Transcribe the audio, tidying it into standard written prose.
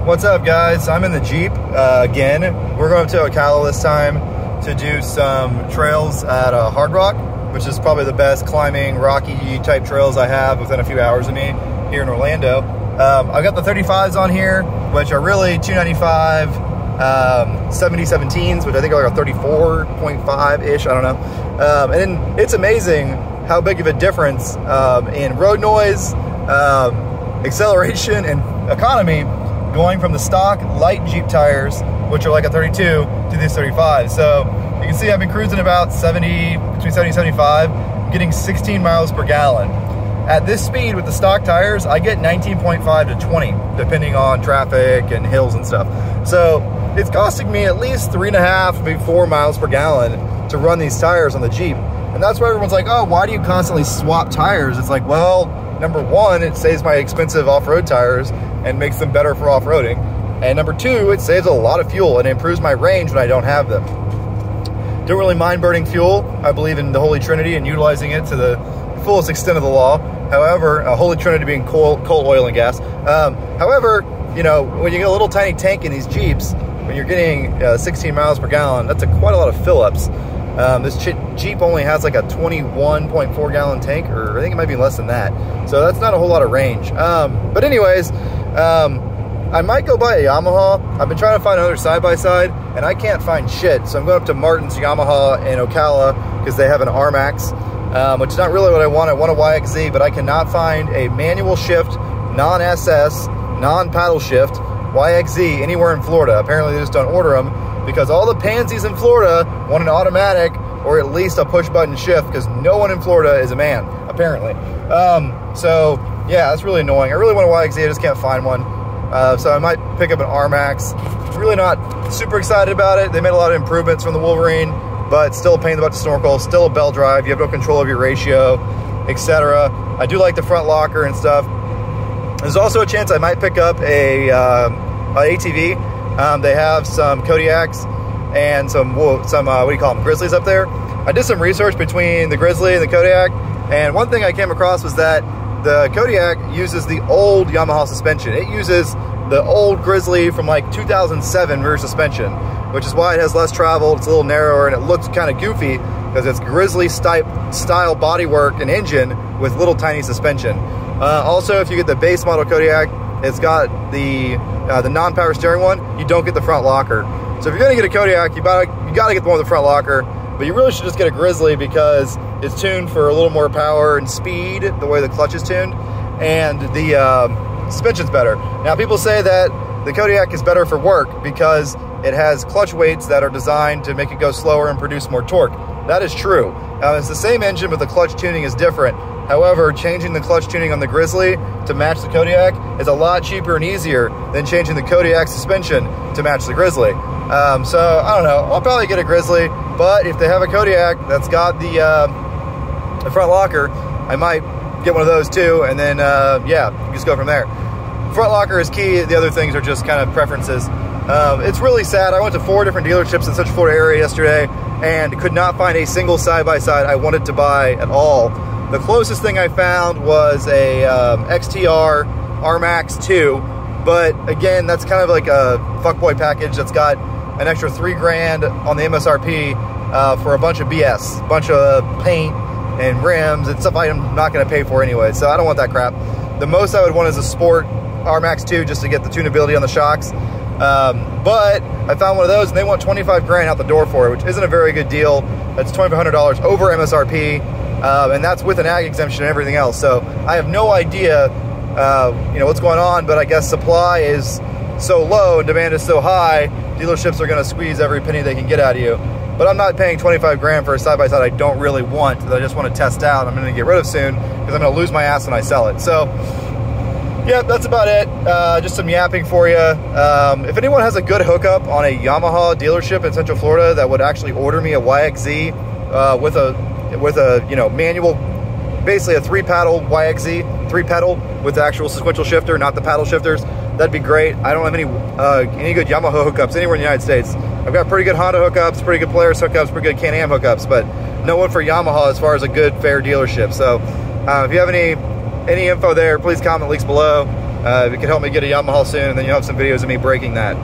What's up, guys? I'm in the Jeep again. We're going up to Ocala this time to do some trails at Hard Rock, which is probably the best climbing, rocky type trails I have within a few hours of me here in Orlando. I've got the 35s on here, which are really 295 7017s, which I think are like a 34.5-ish, I don't know. And it's amazing how big of a difference in road noise, acceleration, and economy going from the stock light Jeep tires, which are like a 32, to these 35. So you can see I've been cruising about 70, between 70 and 75, getting 16 miles per gallon. At this speed with the stock tires, I get 19.5 to 20, depending on traffic and hills and stuff. So it's costing me at least 3.5, maybe 4 miles per gallon to run these tires on the Jeep. And that's why everyone's like, oh, why do you constantly swap tires? It's like, well, number one, it saves my expensive off-road tires and makes them better for off-roading. And number two, it saves a lot of fuel and improves my range when I don't have them. Don't really mind burning fuel. I believe in the Holy Trinity and utilizing it to the fullest extent of the law. However, Holy Trinity being coal, oil, and gas. However, you know, when you get a little tiny tank in these Jeeps, when you're getting 16 miles per gallon, that's quite a lot of fill-ups. This Jeep only has like a 21.4 gallon tank, or I think it might be less than that. So that's not a whole lot of range. But anyways, I might go buy a Yamaha. I've been trying to find another side-by-side, and I can't find shit. So I'm going up to Martin's Yamaha in Ocala because they have an RMAX, which is not really what I want. I want a YXZ, but I cannot find a manual shift, non-SS, non-paddle shift YXZ anywhere in Florida. Apparently they just don't order them because all the pansies in Florida want an automatic or at least a push-button shift because no one in Florida is a man, apparently. So yeah, that's really annoying. I really want a YXZ, I just can't find one. So I might pick up an RMAX. Really not super excited about it. They made a lot of improvements from the Wolverine, but still a pain in the butt to snorkel, still a bell drive, you have no control of your ratio, etc. I do like the front locker and stuff. There's also a chance I might pick up a ATV. They have some Kodiaks and some what do you call them, grizzlies up there. I did some research between the grizzly and the Kodiak, and one thing I came across was that the Kodiak uses the old Yamaha suspension. It uses the old Grizzly from like 2007 rear suspension, which is why it has less travel, it's a little narrower, and it looks kind of goofy because it's Grizzly style bodywork and engine with little tiny suspension. Also, if you get the base model Kodiak, it's got the non-power steering one, you don't get the front locker. So if you're gonna get a Kodiak, you gotta get the one with the front locker, but you really should just get a Grizzly because it's tuned for a little more power and speed, the way the clutch is tuned, and the suspension's better. Now, people say that the Kodiak is better for work because it has clutch weights that are designed to make it go slower and produce more torque. That is true. It's the same engine, but the clutch tuning is different. However, changing the clutch tuning on the Grizzly to match the Kodiak is a lot cheaper and easier than changing the Kodiak suspension to match the Grizzly. So, I don't know. I'll probably get a Grizzly, but if they have a Kodiak that's got the front locker, I might get one of those too, and then yeah, just go from there. Front locker is key. The other things are just kind of preferences. It's really sad. I went to 4 different dealerships in Central Florida area yesterday and could not find a single side-by-side I wanted to buy at all. The closest thing I found was a XTR RMAX 2, but again, that's kind of like a fuckboy package that's got an extra $3 grand on the MSRP for a bunch of BS, bunch of paint and rims and stuff I'm not going to pay for anyway, so I don't want that crap. The most I would want is a Sport RMAX 2 just to get the tunability on the shocks. But I found one of those and they want 25 grand out the door for it, which isn't a very good deal. That's $2,500 over MSRP, and that's with an ag exemption and everything else. So I have no idea, you know, what's going on, but I guess supply is so low and demand is so high, dealerships are going to squeeze every penny they can get out of you. But I'm not paying 25 grand for a side-by-side I don't really want, that I just want to test out, I'm going to get rid of soon, because I'm going to lose my ass when I sell it. So, yeah, that's about it. Just some yapping for you. If anyone has a good hookup on a Yamaha dealership in Central Florida that would actually order me a YXZ with a you know, manual, basically a 3-paddle YXZ, 3-pedal with the actual sequential shifter, not the paddle shifters, that'd be great. I don't have any good Yamaha hookups anywhere in the United States. I've got pretty good Honda hookups, pretty good Polaris hookups, pretty good Can-Am hookups, but no one for Yamaha as far as a good, fair dealership. So if you have any info there, please comment links below. It could help me get a Yamaha soon, and then you'll have some videos of me breaking that.